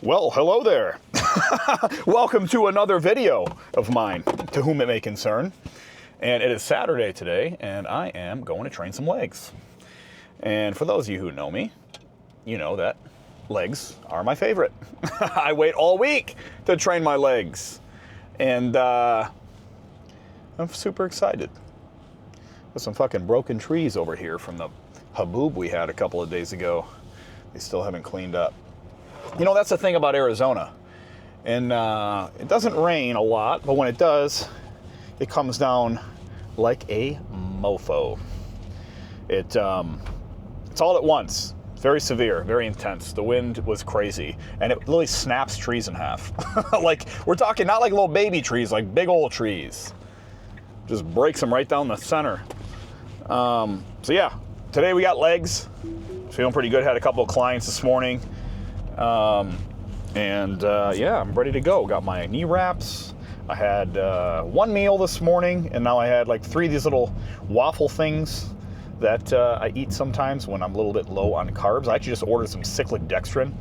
Well, hello there. Welcome to another video of mine, to whom it may concern. And it is Saturday today, and I am going to train some legs. And for those of you who know me, you know that legs are my favorite. I wait all week to train my legs. And I'm super excited. There's some fucking broken trees over here from the haboob we had a couple of days ago. They still haven't cleaned up. You know, that's the thing about Arizona. And it doesn't rain a lot, but when it does, it comes down like a mofo. It's all at once. It's very severe, very intense. The wind was crazy, and it literally snaps trees in half. Like, we're talking not like little baby trees, like big old trees. Just breaks them right down the center. So yeah, today we got legs. Feeling pretty good. Had a couple of clients this morning. Yeah, I'm ready to go. Got my knee wraps. I had one meal this morning, and now I had like 3 of these little waffle things that I eat sometimes when I'm a little bit low on carbs. I actually just ordered some cyclic dextrin.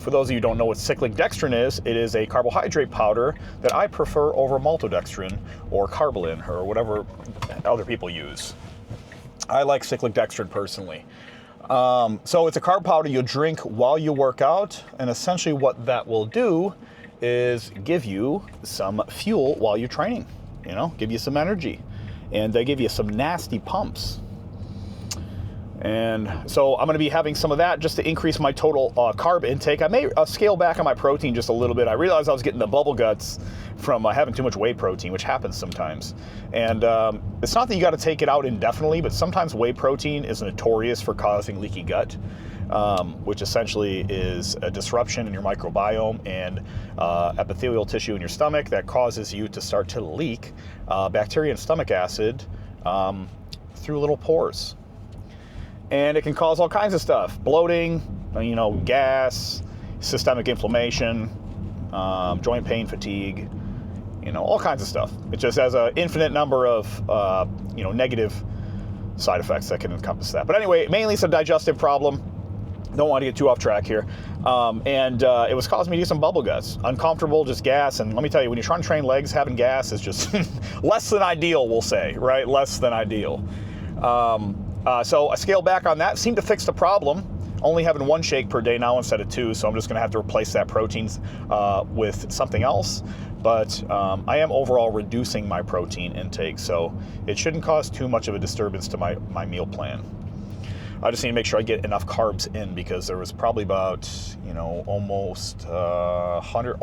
For those of you who don't know what cyclic dextrin is, it is a carbohydrate powder that I prefer over maltodextrin or Carbolin or whatever other people use. I like cyclic dextrin personally. So it's a carb powder you drink while you work out, and essentially what that will do is give you some fuel while you're training, you know, give you some energy, and they give you some nasty pumps. And so I'm going to be having some of that just to increase my total carb intake. I may scale back on my protein just a little bit. I realized I was getting the bubble guts from having too much whey protein, which happens sometimes. And it's not that you got to take it out indefinitely, but sometimes whey protein is notorious for causing leaky gut, which essentially is a disruption in your microbiome and epithelial tissue in your stomach that causes you to start to leak bacteria and stomach acid through little pores. And it can cause all kinds of stuff: bloating, you know, gas, systemic inflammation, joint pain, fatigue, you know, all kinds of stuff. It just has an infinite number of, you know, negative side effects that can encompass that. But anyway, mainly it's a digestive problem. Don't want to get too off track here. It was causing me to get some bubble guts. Uncomfortable, just gas. And let me tell you, when you're trying to train legs, having gas is just less than ideal, we'll say, right? Less than ideal. So I scaled back on that, seemed to fix the problem. Only having 1 shake per day now instead of 2, so I'm just going to have to replace that protein with something else. But I am overall reducing my protein intake, so it shouldn't cause too much of a disturbance to my meal plan. I just need to make sure I get enough carbs in, because there was probably about, you know, almost 100,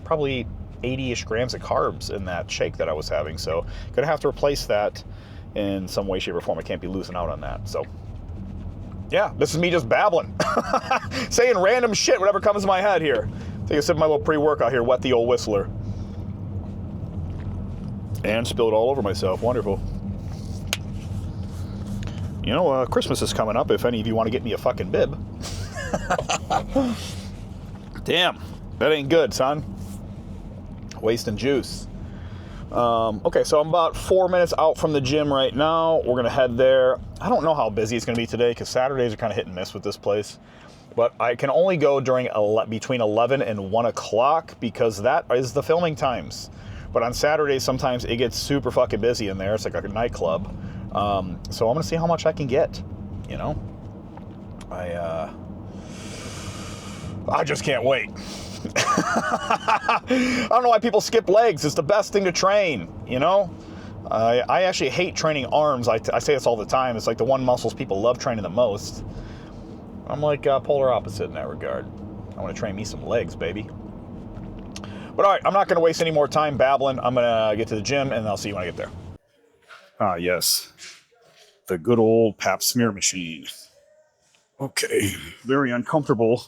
probably 80-ish grams of carbs in that shake that I was having. So going to have to replace that in some way, shape, or form. I can't be losing out on that. So yeah, this is me just babbling, saying random shit, whatever comes to my head here. Take a sip of my little pre-workout here, wet the old whistler. And spilled all over myself. Wonderful. You know, Christmas is coming up if any of you want to get me a fucking bib. Damn, that ain't good, son. Wasting juice. Okay, so I'm about 4 minutes out from the gym right now. We're going to head there. I don't know how busy it's going to be today, because Saturdays are kind of hit and miss with this place. But I can only go during between 11 and 1 o'clock, because that is the filming times. But on Saturdays, sometimes it gets super fucking busy in there. It's like a nightclub. So I'm going to see how much I can get, you know. I just can't wait. I don't know why people skip legs. It's the best thing to train, you know? I actually hate training arms. I say this all the time. It's like the one muscles people love training the most. I'm like polar opposite in that regard. I want to train me some legs, baby. But all right, I'm not going to waste any more time babbling. I'm going to get to the gym, and I'll see you when I get there. Ah, yes. The good old Pap smear machine. Okay. Very uncomfortable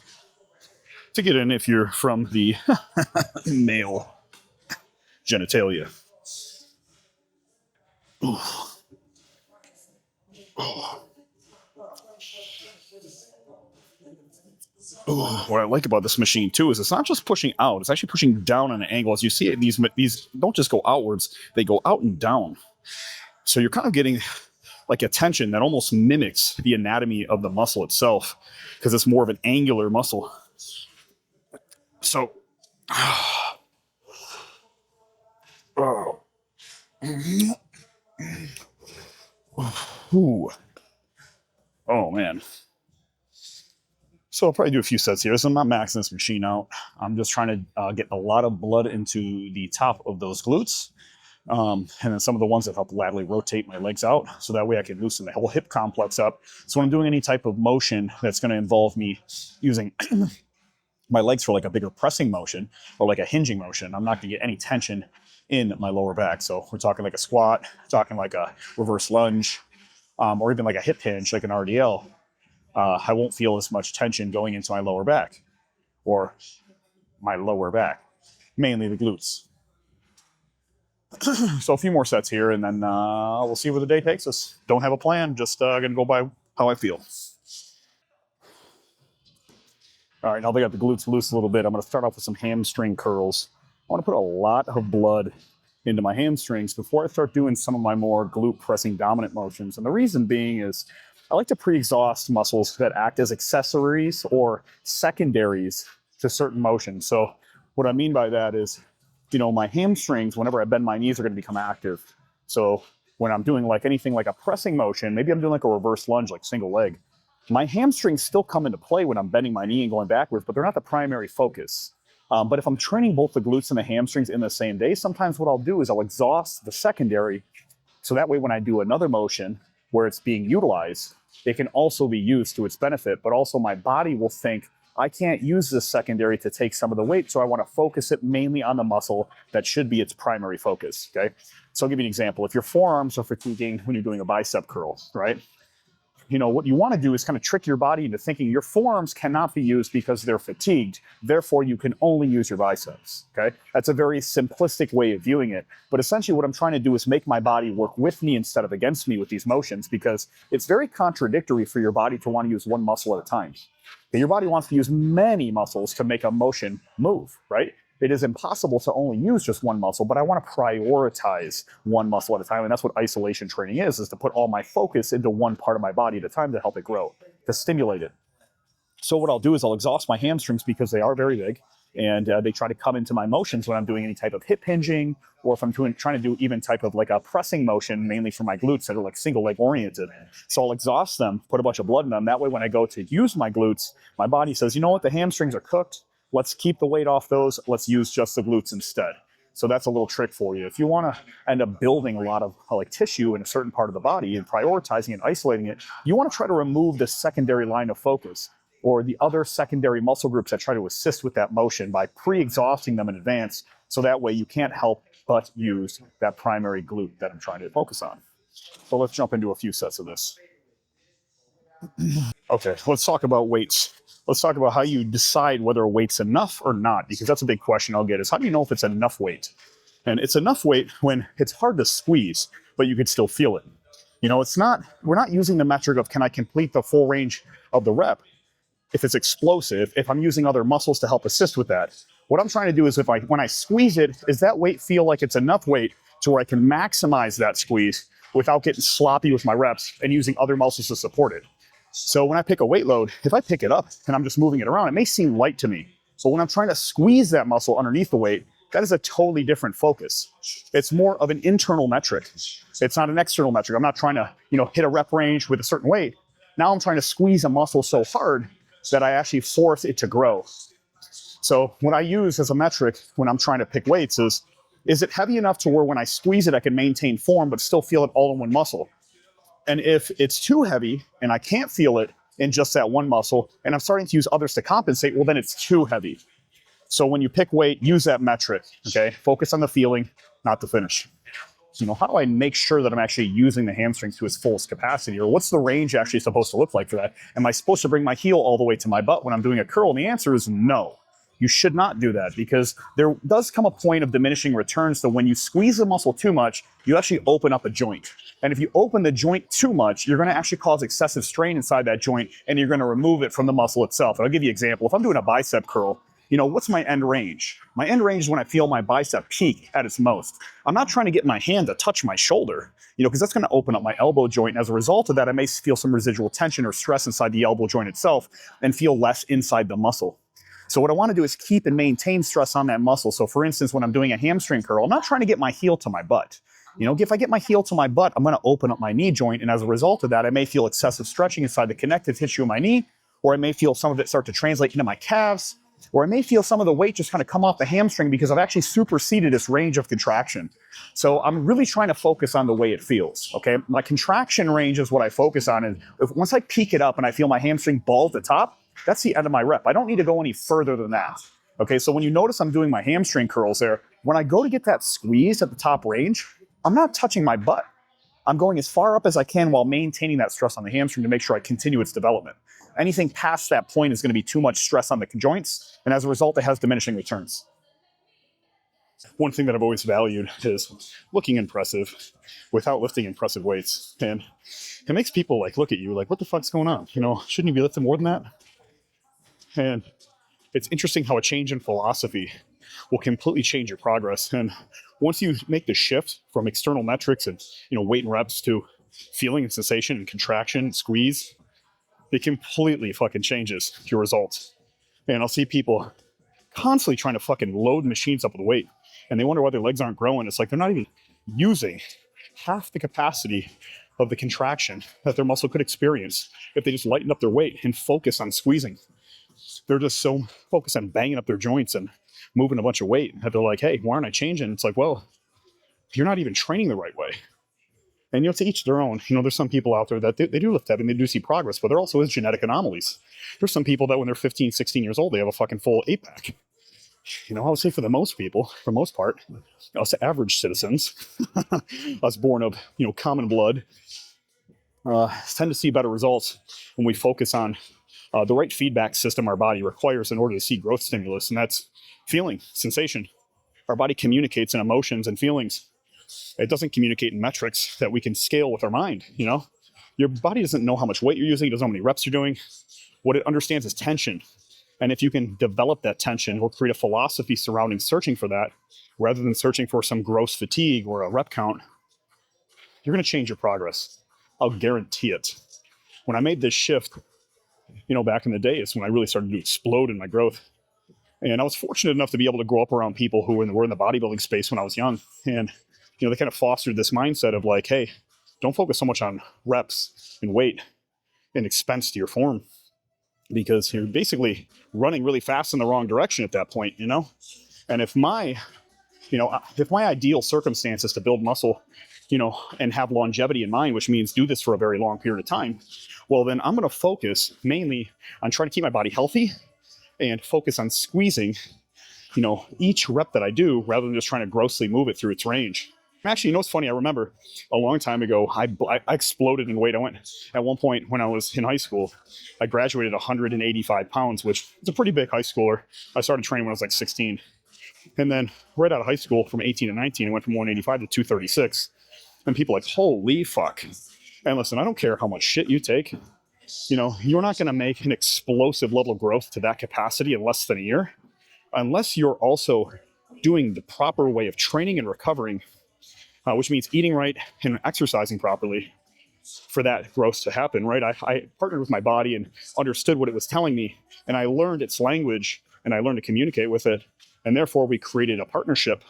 to get in if you're from the male genitalia. Ooh. Oh. Ooh. What I like about this machine too is it's not just pushing out; it's actually pushing down on an angle. As you see, these don't just go outwards; they go out and down. So you're kind of getting like a tension that almost mimics the anatomy of the muscle itself, because it's more of an angular muscle. So, oh, ooh. Oh man. So I'll probably do a few sets here. So I'm not maxing this machine out. I'm just trying to get a lot of blood into the top of those glutes. And then some of the ones that help laterally rotate my legs out. So that way I can loosen the whole hip complex up. So when I'm doing any type of motion that's going to involve me using my legs for like a bigger pressing motion or like a hinging motion, I'm not going to get any tension in my lower back. So we're talking like a squat, talking like a reverse lunge, or even like a hip hinge, like an RDL. I won't feel as much tension going into my lower back, mainly the glutes. So a few more sets here, and then we'll see where the day takes us. Don't have a plan, just gonna go by how I feel. All right, now they got the glutes loose a little bit. I'm gonna start off with some hamstring curls. I wanna put a lot of blood into my hamstrings before I start doing some of my more glute pressing dominant motions. And the reason being is I like to pre-exhaust muscles that act as accessories or secondaries to certain motions. So what I mean by that is, my hamstrings, whenever I bend my knees, are going to become active. So when I'm doing like anything like a pressing motion, maybe I'm doing like a reverse lunge, like single leg, my hamstrings still come into play when I'm bending my knee and going backwards, but they're not the primary focus. But if I'm training both the glutes and the hamstrings in the same day, sometimes what I'll do is I'll exhaust the secondary. So that way when I do another motion where it's being utilized, it can also be used to its benefit, but also my body will think, I can't use this secondary to take some of the weight, so I want to focus it mainly on the muscle that should be its primary focus, okay? So I'll give you an example. If your forearms are fatiguing when you're doing a bicep curl, right? What you want to do is kind of trick your body into thinking your forearms cannot be used because they're fatigued. Therefore, you can only use your biceps, okay? That's a very simplistic way of viewing it. But essentially what I'm trying to do is make my body work with me instead of against me with these motions, because it's very contradictory for your body to want to use one muscle at a time. Your body wants to use many muscles to make a motion move, right? It is impossible to only use just one muscle, but I want to prioritize one muscle at a time. And that's what isolation training is to put all my focus into one part of my body at a time to help it grow, to stimulate it. So what I'll do is I'll exhaust my hamstrings because they are very big, and they try to come into my motions when I'm doing any type of hip hinging, or if I'm trying to do even type of like a pressing motion, mainly for my glutes that are like single leg oriented. So I'll exhaust them, put a bunch of blood in them. That way when I go to use my glutes, my body says, you know what, the hamstrings are cooked. Let's keep the weight off those. Let's use just the glutes instead. So that's a little trick for you. If you want to end up building a lot of like tissue in a certain part of the body and prioritizing and isolating it, you want to try to remove the secondary line of focus or the other secondary muscle groups that try to assist with that motion by pre-exhausting them in advance. So that way you can't help but use that primary glute that I'm trying to focus on. So let's jump into a few sets of this. Okay, let's talk about weights. Let's talk about how you decide whether a weight's enough or not, because that's a big question I'll get is how do you know if it's enough weight? And it's enough weight when it's hard to squeeze, but you could still feel it. We're not using the metric of can I complete the full range of the rep if it's explosive, if I'm using other muscles to help assist with that. What I'm trying to do is when I squeeze it, does that weight feel like it's enough weight to where I can maximize that squeeze without getting sloppy with my reps and using other muscles to support it? So when I pick a weight load, if I pick it up and I'm just moving it around, it may seem light to me. So when I'm trying to squeeze that muscle underneath the weight, that is a totally different focus. It's more of an internal metric. It's not an external metric. I'm not trying to, hit a rep range with a certain weight. Now I'm trying to squeeze a muscle so hard that I actually force it to grow. So what I use as a metric when I'm trying to pick weights is it heavy enough to where when I squeeze it, I can maintain form, but still feel it all in one muscle? And if it's too heavy and I can't feel it in just that one muscle, and I'm starting to use others to compensate, well, then it's too heavy. So when you pick weight, use that metric, okay? Focus on the feeling, not the finish. How do I make sure that I'm actually using the hamstrings to its fullest capacity? Or what's the range actually supposed to look like for that? Am I supposed to bring my heel all the way to my butt when I'm doing a curl? And the answer is no. You should not do that, because there does come a point of diminishing returns. So when you squeeze the muscle too much, you actually open up a joint. And if you open the joint too much, you're going to actually cause excessive strain inside that joint, and you're going to remove it from the muscle itself. And I'll give you an example. If I'm doing a bicep curl, what's my end range? My end range is when I feel my bicep peak at its most. I'm not trying to get my hand to touch my shoulder, because that's going to open up my elbow joint. And as a result of that, I may feel some residual tension or stress inside the elbow joint itself and feel less inside the muscle. So what I want to do is keep and maintain stress on that muscle. So for instance, when I'm doing a hamstring curl, I'm not trying to get my heel to my butt. If I get my heel to my butt, I'm going to open up my knee joint. And as a result of that, I may feel excessive stretching inside the connective tissue of my knee, or I may feel some of it start to translate into my calves, or I may feel some of the weight just kind of come off the hamstring because I've actually superseded its range of contraction. So I'm really trying to focus on the way it feels, okay? My contraction range is what I focus on. And once I peak it up and I feel my hamstring ball at the top, that's the end of my rep. I don't need to go any further than that. Okay, so when you notice I'm doing my hamstring curls there, when I go to get that squeeze at the top range, I'm not touching my butt. I'm going as far up as I can while maintaining that stress on the hamstring to make sure I continue its development. Anything past that point is going to be too much stress on the joints, and as a result, it has diminishing returns. One thing that I've always valued is looking impressive without lifting impressive weights. And it makes people look at you like, what the fuck's going on? Shouldn't you be lifting more than that? And it's interesting how a change in philosophy will completely change your progress. And once you make the shift from external metrics and weight and reps to feeling and sensation and contraction and squeeze, it completely fucking changes your results. And I'll see people constantly trying to fucking load machines up with weight, and they wonder why their legs aren't growing. It's like they're not even using half the capacity of the contraction that their muscle could experience if they just lighten up their weight and focus on squeezing. They're just so focused on banging up their joints and moving a bunch of weight that they're like, hey, why aren't I changing? It's like, well, you're not even training the right way. And to each their own. There's some people out there that they do lift heavy and they do see progress, but there also is genetic anomalies. There's some people that when they're 15, 16 years old, they have a fucking full 8-pack. I would say for the most people, for the most part, us average citizens, us born of, common blood, tend to see better results when we focus on the right feedback system our body requires in order to see growth stimulus, and that's feeling, sensation. Our body communicates in emotions and feelings. It doesn't communicate in metrics that we can scale with our mind. Your body doesn't know how much weight you're using, it doesn't know how many reps you're doing. What it understands is tension. And if you can develop that tension or create a philosophy surrounding searching for that, rather than searching for some gross fatigue or a rep count, you're going to change your progress. I'll guarantee it. When I made this shift, back in the day is when I really started to explode in my growth. And I was fortunate enough to be able to grow up around people who were in the bodybuilding space when I was young. And they kind of fostered this mindset of like, hey, don't focus so much on reps and weight and expense to your form, because you're basically running really fast in the wrong direction at that point, And if my ideal circumstance is to build muscle, and have longevity in mind, which means do this for a very long period of time, well, then I'm going to focus mainly on trying to keep my body healthy and focus on squeezing, each rep that I do rather than just trying to grossly move it through its range. Actually, what's funny? I remember a long time ago, I exploded in weight. I went at one point when I was in high school, I graduated 185 pounds, which is a pretty big high schooler. I started training when I was like 16. And then right out of high school from 18 to 19, I went from 185 to 236. And people are like, holy fuck. And listen, I don't care how much shit you take. You're not going to make an explosive level of growth to that capacity in less than a year, unless you're also doing the proper way of training and recovering, which means eating right and exercising properly for that growth to happen, right? I partnered with my body and understood what it was telling me, and I learned its language, and I learned to communicate with it, and therefore we created a partnership.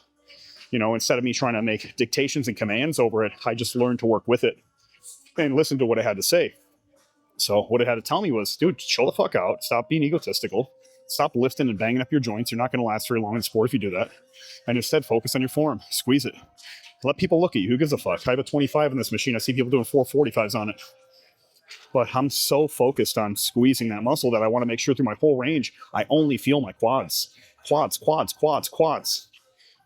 Instead of me trying to make dictations and commands over it, I just learned to work with it and listen to what it had to say. So what it had to tell me was, dude, chill the fuck out, stop being egotistical, stop lifting and banging up your joints. You're not going to last very long in sport if you do that. And instead, focus on your form, squeeze it. Let people look at you. Who gives a fuck? I have a 25 in this machine. I see people doing 445s on it. But I'm so focused on squeezing that muscle that I want to make sure through my whole range, I only feel my quads. Quads.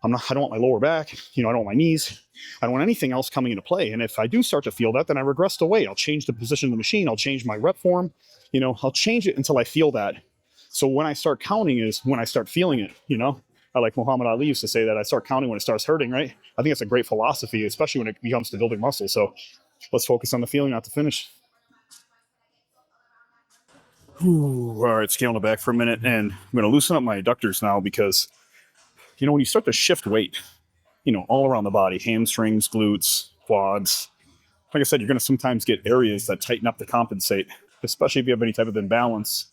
I don't want my lower back. I don't want my knees. I don't want anything else coming into play. And if I do start to feel that, then I regress to weight. I'll change the position of the machine. I'll change my rep form. I'll change it until I feel that. So when I start counting is when I start feeling it, I like Muhammad Ali used to say that I start counting when it starts hurting, right? I think it's a great philosophy, especially when it comes to building muscle. So let's focus on the feeling, not the finish. Ooh, all right, scaling it back for a minute, and I'm going to loosen up my adductors now because, when you start to shift weight, all around the body, hamstrings, glutes, quads, like I said, you're going to sometimes get areas that tighten up to compensate, especially if you have any type of imbalance.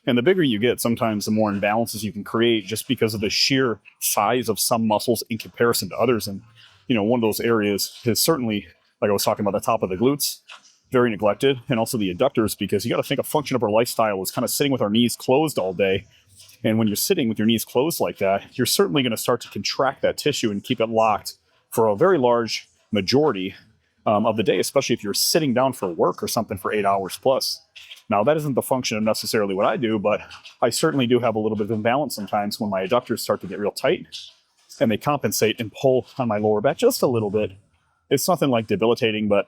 And the bigger you get, sometimes the more imbalances you can create just because of the sheer size of some muscles in comparison to others. And, one of those areas is certainly, like I was talking about, the top of the glutes, very neglected, and also the adductors, because you got to think a function of our lifestyle is kind of sitting with our knees closed all day. And when you're sitting with your knees closed like that, you're certainly going to start to contract that tissue and keep it locked for a very large majority of the day, especially if you're sitting down for work or something for 8 hours plus. Now, that isn't the function of necessarily what I do, but I certainly do have a little bit of imbalance sometimes when my adductors start to get real tight and they compensate and pull on my lower back just a little bit. It's nothing like debilitating, but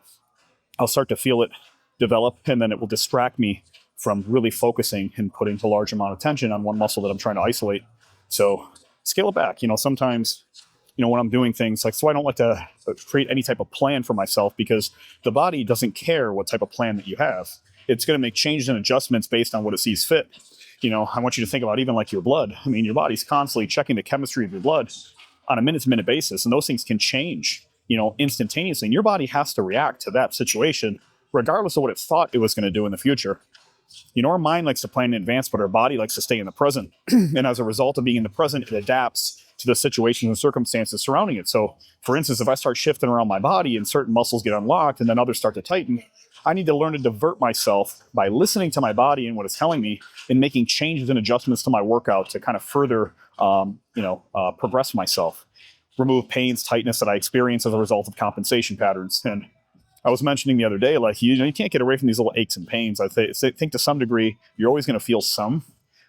I'll start to feel it develop, and then it will distract me from really focusing and putting a large amount of tension on one muscle that I'm trying to isolate. So scale it back. Sometimes, when I'm doing things so I don't like to create any type of plan for myself, because the body doesn't care what type of plan that you have. It's going to make changes and adjustments based on what it sees fit. I want you to think about even like your blood. I mean, your body's constantly checking the chemistry of your blood on a minute-to-minute basis, and those things can change, instantaneously. And your body has to react to that situation regardless of what it thought it was going to do in the future. Our mind likes to plan in advance, but our body likes to stay in the present. And as a result of being in the present, it adapts to the situations and circumstances surrounding it. So, for instance, if I start shifting around my body and certain muscles get unlocked and then others start to tighten, I need to learn to divert myself by listening to my body and what it's telling me and making changes and adjustments to my workout to kind of further, progress myself, remove pains, tightness that I experience as a result of compensation patterns. And I was mentioning the other day, you can't get away from these little aches and pains. I think to some degree, you're always going to feel some.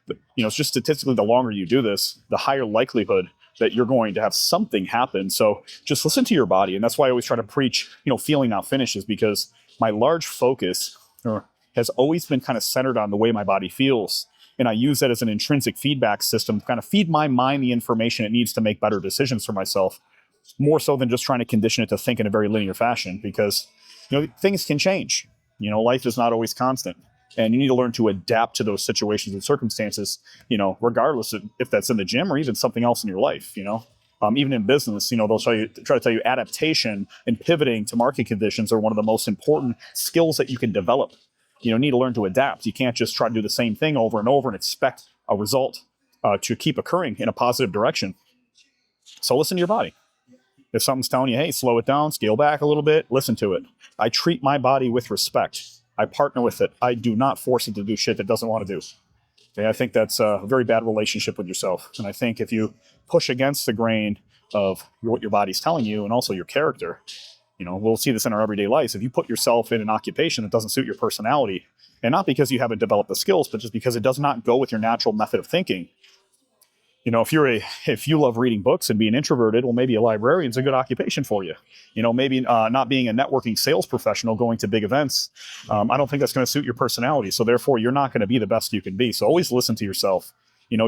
But, it's just statistically, the longer you do this, the higher likelihood that you're going to have something happen. So just listen to your body. And that's why I always try to preach, feeling not finishes, because my large focus has always been kind of centered on the way my body feels. And I use that as an intrinsic feedback system to kind of feed my mind the information it needs to make better decisions for myself, more so than just trying to condition it to think in a very linear fashion, because things can change. Life is not always constant, and you need to learn to adapt to those situations and circumstances, regardless of if that's in the gym or even something else in your life. Even in business, they'll try to tell you adaptation and pivoting to market conditions are one of the most important skills that you can develop. You need to learn to adapt. You can't just try to do the same thing over and over and expect a result to keep occurring in a positive direction. So listen to your body. If something's telling you, hey, slow it down, scale back a little bit, listen to it. I treat my body with respect. I partner with it. I do not force it to do shit it doesn't want to do. Okay, I think that's a very bad relationship with yourself. And I think if you push against the grain of what your body's telling you and also your character, we'll see this in our everyday lives. If you put yourself in an occupation that doesn't suit your personality, and not because you haven't developed the skills, but just because it does not go with your natural method of thinking, if you love reading books and being introverted, well, maybe a librarian's a good occupation for you. Maybe not being a networking sales professional going to big events. I don't think that's going to suit your personality. So therefore, you're not going to be the best you can be. So always listen to yourself.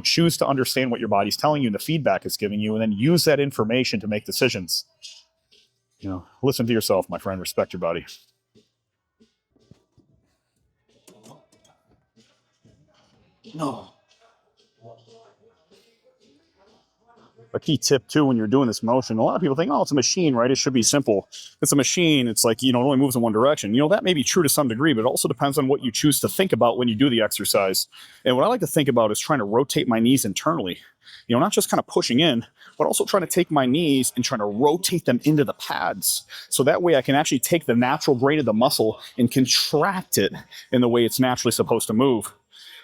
Choose to understand what your body's telling you and the feedback it's giving you, and then use that information to make decisions. Listen to yourself, my friend. Respect your body. No. A key tip too, when you're doing this motion, a lot of people think, oh, it's a machine, right? It should be simple. It's a machine. It's like, it only moves in one direction. That may be true to some degree, but it also depends on what you choose to think about when you do the exercise. And what I like to think about is trying to rotate my knees internally, not just kind of pushing in, but also trying to take my knees and trying to rotate them into the pads. So that way I can actually take the natural grain of the muscle and contract it in the way it's naturally supposed to move.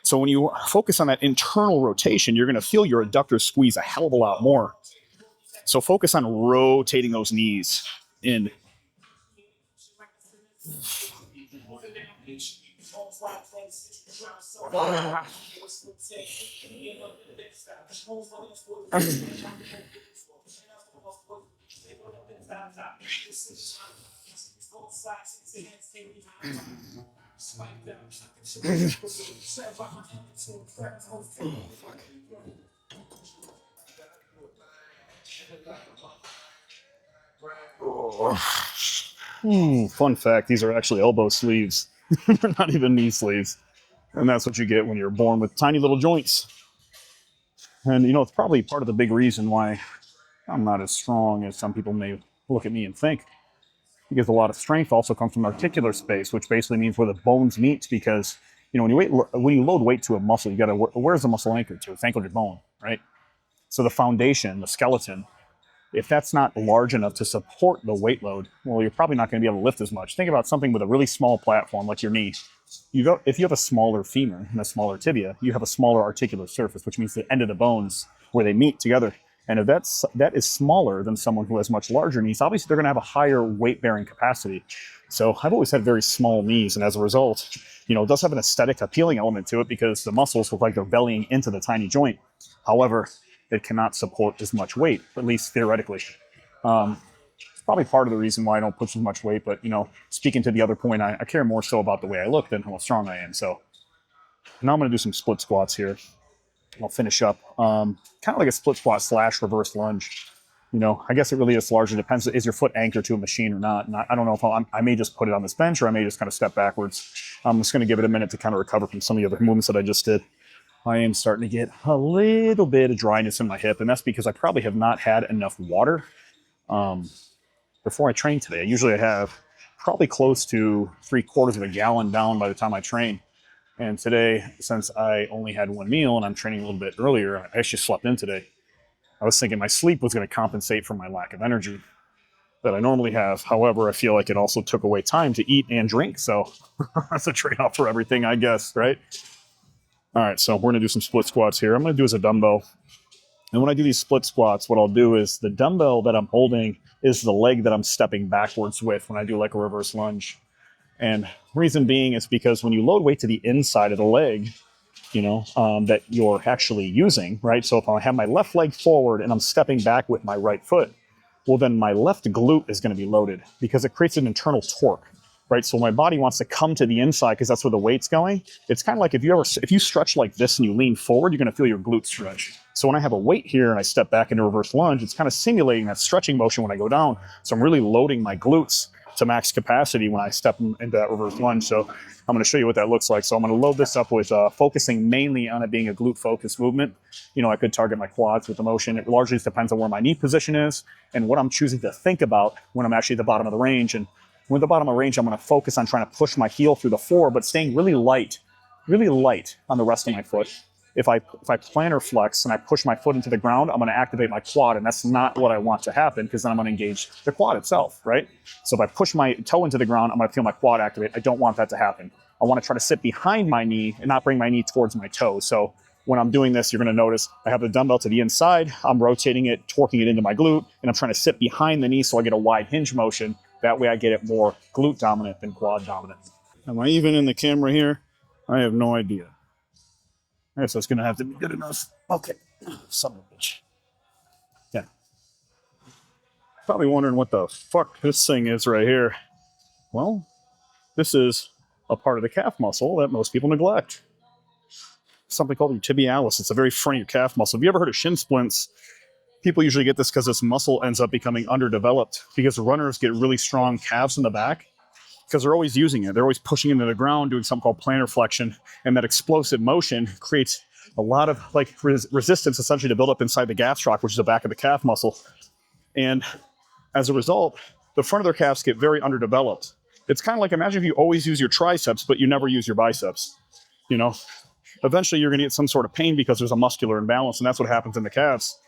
So when you focus on that internal rotation, you're going to feel your adductors squeeze a hell of a lot more. So focus on rotating those knees in. Fun fact, these are actually elbow sleeves. They're not even knee sleeves. And that's what you get when you're born with tiny little joints. And, it's probably part of the big reason why I'm not as strong as some people may look at me and think. Because a lot of strength also comes from articular space, which basically means where the bones meet, because, You know, when you load weight to a muscle, you got to, where's the muscle anchored to? It's anchored to bone, right? So the foundation, the skeleton, if that's not large enough to support the weight load, well, you're probably not going to be able to lift as much. Think about something with a really small platform like your knee. If you have a smaller femur and a smaller tibia, you have a smaller articular surface, which means the end of the bones where they meet together. And if that is smaller than someone who has much larger knees, obviously they're going to have a higher weight-bearing capacity. So I've always had very small knees, and as a result, you know, it does have an aesthetic appealing element to it because the muscles look like they're bellying into the tiny joint. However, it cannot support as much weight, at least theoretically. It's probably part of the reason why I don't push as much weight, but, you know, speaking to the other point, I care more so about the way I look than how strong I am. So now I'm going to do some split squats here. I'll finish up kind of like a split squat / reverse lunge. You know, I guess it really is largely depends. Is your foot anchored to a machine or not? And I don't know if I may just put it on this bench or I may just kind of step backwards. I'm just going to give it a minute to kind of recover from some of the other movements that I just did. I am starting to get a little bit of dryness in my hip, and that's because I probably have not had enough water before I train today. Usually I have probably close to 3/4 of a gallon down by the time I train. And today, since I only had one meal and I'm training a little bit earlier, I actually slept in today. I was thinking my sleep was going to compensate for my lack of energy that I normally have. However, I feel like it also took away time to eat and drink. So that's a trade-off for everything, I guess, right? All right, so we're going to do some split squats here. I'm going to do as a dumbbell. And when I do these split squats, what I'll do is the dumbbell that I'm holding is the leg that I'm stepping backwards with when I do like a reverse lunge. And reason being is because when you load weight to the inside of the leg, you know, that you're actually using, right? So if I have my left leg forward and I'm stepping back with my right foot, well, then my left glute is going to be loaded because it creates an internal torque, right? So my body wants to come to the inside because that's where the weight's going. It's kind of like if you stretch like this and you lean forward, you're going to feel your glutes stretch. So when I have a weight here and I step back into reverse lunge, it's kind of simulating that stretching motion when I go down. So I'm really loading my glutes to max capacity when I step into that reverse lunge. So I'm going to show you what that looks like. So I'm going to load this up with focusing mainly on it being a glute focused movement. You know, I could target my quads with the motion. It largely depends on where my knee position is and what I'm choosing to think about when I'm actually at the bottom of the range. And when at the bottom of the range, I'm going to focus on trying to push my heel through the floor, but staying really light on the rest of my foot. If I plantar flex and I push my foot into the ground, I'm going to activate my quad, and that's not what I want to happen because then I'm going to engage the quad itself, right? So if I push my toe into the ground, I'm going to feel my quad activate. I don't want that to happen. I want to try to sit behind my knee and not bring my knee towards my toe. So when I'm doing this, you're going to notice I have the dumbbell to the inside. I'm rotating it, torquing it into my glute, and I'm trying to sit behind the knee so I get a wide hinge motion. That way I get it more glute dominant than quad dominant. Am I even in the camera here? I have no idea. I guess that's going to have to be good enough. Okay. Son of a bitch. Yeah. Probably wondering what the fuck this thing is right here. Well, this is a part of the calf muscle that most people neglect. Something called your tibialis. It's a very front of your calf muscle. Have you ever heard of shin splints? People usually get this because this muscle ends up becoming underdeveloped because runners get really strong calves in the back because they're always using it. They're always pushing into the ground, doing something called plantar flexion. And that explosive motion creates a lot of like resistance essentially to build up inside the gastroc, which is the back of the calf muscle. And as a result, the front of their calves get very underdeveloped. It's kind of like, imagine if you always use your triceps, but you never use your biceps. You know, eventually you're going to get some sort of pain because there's a muscular imbalance. And that's what happens in the calves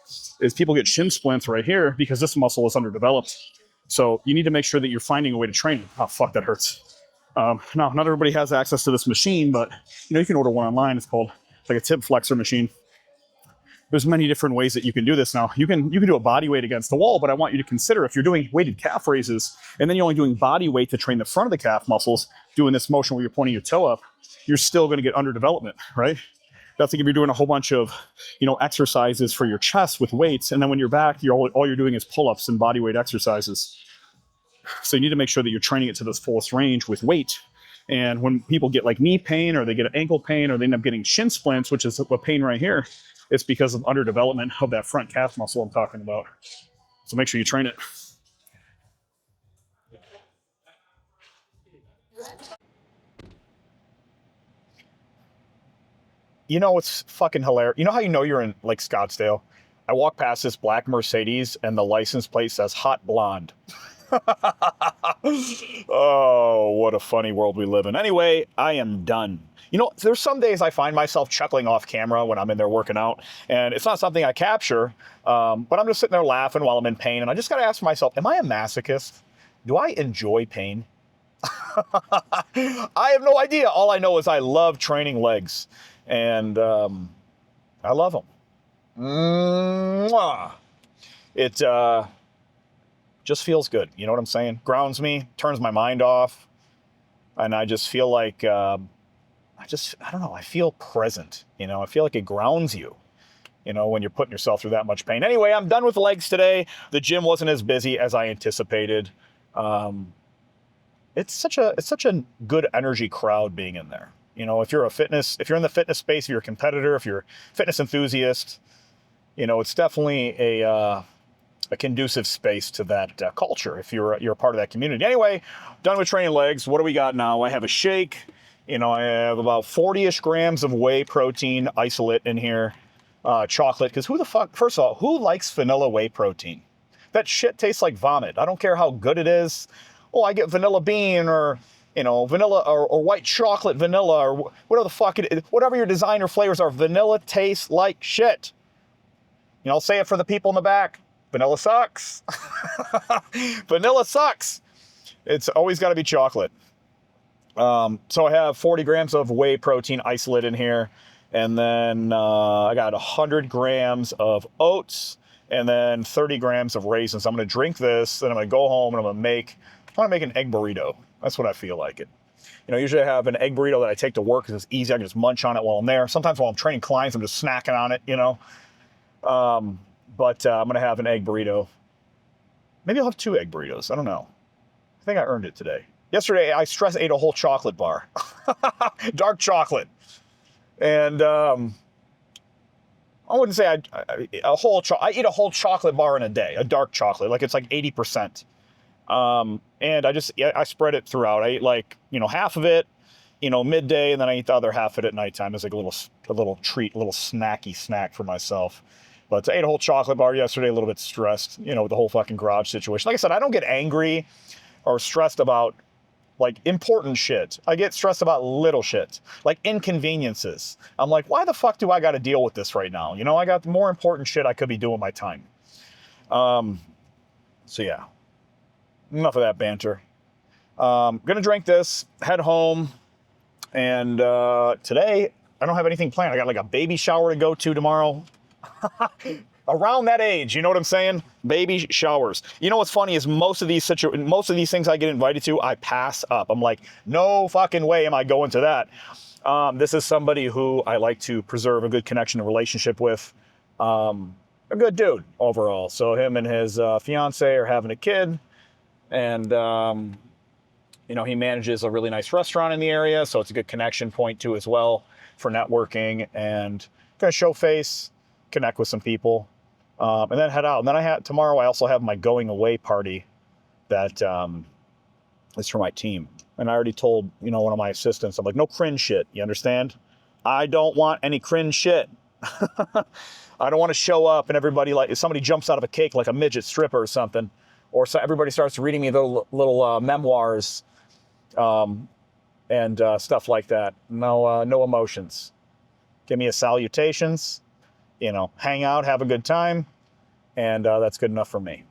is people get shin splints right here because this muscle is underdeveloped. So you need to make sure that you're finding a way to train it. Oh, fuck, that hurts. Now, not everybody has access to this machine, but you know, you can order one online. It's called like a tib flexor machine. There's many different ways that you can do this. Now, you can do a body weight against the wall, but I want you to consider if you're doing weighted calf raises and then you're only doing body weight to train the front of the calf muscles, doing this motion where you're pointing your toe up, you're still going to get underdevelopment, right? That's like if you're doing a whole bunch of, you know, exercises for your chest with weights, and then when you're back, all you're doing is pull-ups and body weight exercises. So you need to make sure that you're training it to this fullest range with weight. And when people get like knee pain or they get ankle pain or they end up getting shin splints, which is a pain right here, it's because of underdevelopment of that front calf muscle I'm talking about. So make sure you train it. You know what's fucking hilarious? You know how you know you're in like Scottsdale? I walk past this black Mercedes and the license plate says hot blonde. Oh, what a funny world we live in. Anyway, I am done. You know, there's some days I find myself chuckling off camera when I'm in there working out, and it's not something I capture, but I'm just sitting there laughing while I'm in pain, and I just got to ask myself, am I a masochist? Do I enjoy pain? I have no idea. All I know is I love training legs, and I love them. Mwah. It just feels good. You know what I'm saying? Grounds me, turns my mind off, and I just feel like, I don't know, I feel present. You know, I feel like it grounds you, you know, when you're putting yourself through that much pain. Anyway, I'm done with the legs today. The gym wasn't as busy as I anticipated. It's such a good energy crowd being in there. You know, if you're in the fitness space, if you're a competitor, if you're a fitness enthusiast, you know, it's definitely a conducive space to that culture if you're a part of that community. Anyway, done with training legs. What do we got now? I have a shake. You know, I have about 40-ish grams of whey protein isolate in here. Chocolate, because first of all, who likes vanilla whey protein? That shit tastes like vomit. I don't care how good it is. Oh, I get vanilla bean or, you know, vanilla or white chocolate vanilla or whatever the fuck it is. Whatever your designer flavors are, vanilla tastes like shit. You know, I'll say it for the people in the back. Vanilla sucks. Vanilla sucks. It's always got to be chocolate. So I have 40 grams of whey protein isolate in here. And then I got 100 grams of oats and then 30 grams of raisins. I'm going to drink this, then I'm going to go home and I want to make an egg burrito. That's what I feel like it. You know, usually I have an egg burrito that I take to work because it's easy. I can just munch on it while I'm there. Sometimes while I'm training clients, I'm just snacking on it, you know. But I'm going to have an egg burrito. Maybe I'll have 2 egg burritos. I don't know. I think I earned it today. Yesterday, I ate a whole chocolate bar. Dark chocolate. And I wouldn't say I eat a whole chocolate bar in a day, a dark chocolate. Like it's like 80%. And I spread it throughout. I ate like, you know, half of it, you know, midday, and then I eat the other half of it at nighttime as like a little treat, a little snacky snack for myself. But I ate a whole chocolate bar yesterday, a little bit stressed, you know, with the whole fucking garage situation. Like I said, I don't get angry or stressed about like important shit. I get stressed about little shit, like inconveniences. I'm like, why the fuck do I got to deal with this right now? You know, I got more important shit I could be doing with my time. So yeah, enough of that banter. Gonna drink this, head home, and today I don't have anything planned. I got like a baby shower to go to tomorrow. Around that age, you know what I'm saying? Baby showers. You know what's funny is most of these things I get invited to, I pass up. I'm like, no fucking way am I going to that. This is somebody who I like to preserve a good connection and relationship with. A good dude overall. So him and his fiance are having a kid, and you know, he manages a really nice restaurant in the area, so it's a good connection point too as well for networking and gonna show face, connect with some people. And then head out. And then tomorrow I also have my going away party that is for my team. And I already told, you know, one of my assistants, I'm like, no cringe shit. You understand? I don't want any cringe shit. I don't want to show up and everybody, like, if somebody jumps out of a cake like a midget stripper or something, or so everybody starts reading me little memoirs and stuff like that. No emotions. Give me a salutations. You know, hang out, have a good time, and that's good enough for me.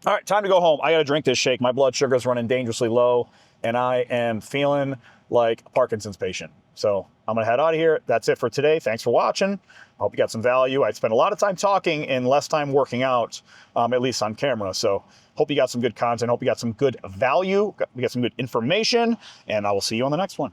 All right, time to go home. I got to drink this shake. My blood sugar's running dangerously low, and I am feeling like a Parkinson's patient. So I'm going to head out of here. That's it for today. Thanks for watching. I hope you got some value. I spent a lot of time talking and less time working out, at least on camera. So hope you got some good content. Hope you got some good value. We got some good information, and I will see you on the next one.